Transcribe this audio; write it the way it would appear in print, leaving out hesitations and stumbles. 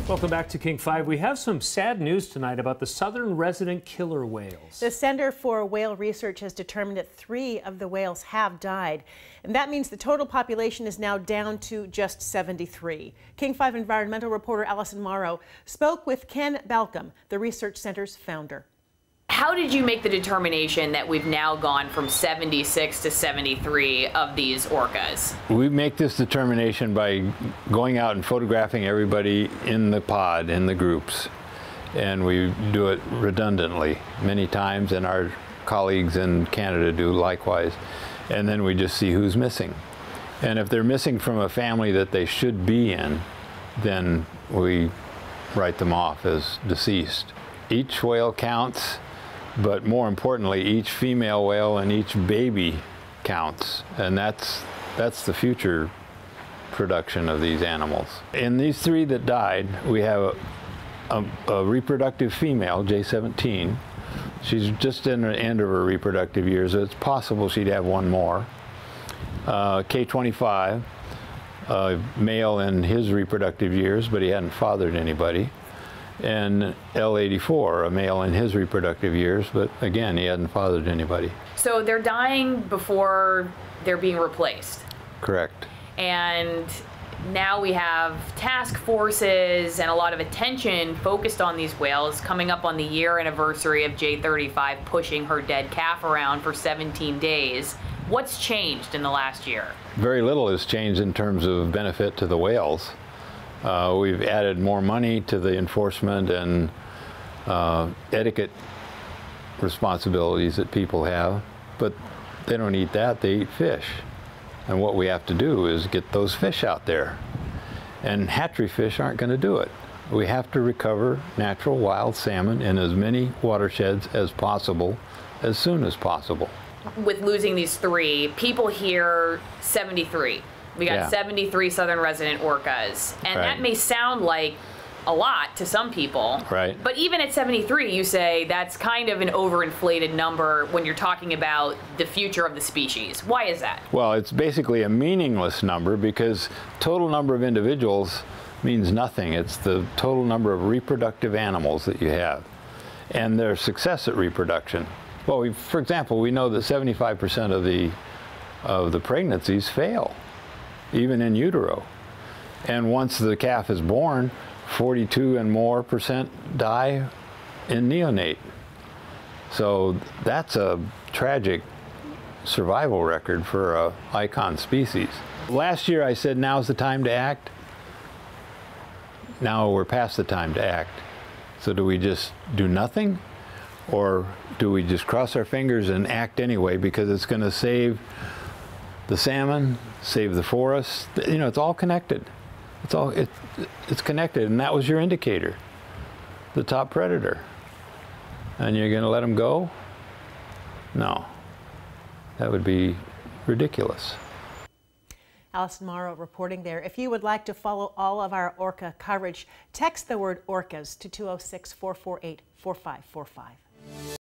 Welcome back to King 5. We have some sad news tonight about the southern resident killer whales. The Center for Whale Research has determined that 3 of the whales have died. And that means the total population is now down to just 73. King 5 environmental reporter Alison Morrow spoke with Ken Balcomb, the research center's founder. How did you make the determination that we've now gone from 76 to 73 of these orcas? We make this determination by going out and photographing everybody in the pod, in the groups. And we do it redundantly many times, and our colleagues in Canada do likewise. And then we just see who's missing. And if they're missing from a family that they should be in, then we write them off as deceased. Each whale counts. But more importantly, each female whale and each baby counts, and that's the future production of these animals. In these 3 that died, we have a reproductive female, J17. She's just in the end of her reproductive years, so it's possible she'd have 1 more. K25, a male in his reproductive years, but he hadn't fathered anybody. And L84, a male in his reproductive years, but again, he hadn't fathered anybody. So they're dying before they're being replaced. Correct. And now we have task forces and a lot of attention focused on these whales, coming up on the year anniversary of J35 pushing her dead calf around for 17 days. What's changed in the last year? Very little has changed in terms of benefit to the whales. We've added more money to the enforcement and etiquette responsibilities that people have, but they don't eat that, they eat fish. And what we have to do is get those fish out there. And hatchery fish aren't going to do it. We have to recover natural wild salmon in as many watersheds as possible, as soon as possible. With losing these 3, people hear 73. We got 73 southern resident orcas, and that may sound like a lot to some people. Right. But even at 73, you say that's kind of an overinflated number when you're talking about the future of the species. Why is that? Well, it's basically a meaningless number because total number of individuals means nothing. It's the total number of reproductive animals that you have and their success at reproduction. Well, for example, we know that 75% of the pregnancies fail, even in utero. And once the calf is born, 42% and more die in neonate. So that's a tragic survival record for an icon species. Last year I said now's the time to act. Now we're past the time to act. So do we just do nothing? Or do we just cross our fingers and act anyway because it's going to save the salmon, save the forests? You know, it's all connected. It's connected, and that was your indicator, the top predator. And you're going to let them go? No. That would be ridiculous. Alison Morrow reporting there. If you would like to follow all of our orca coverage, text the word orcas to 206-448-4545.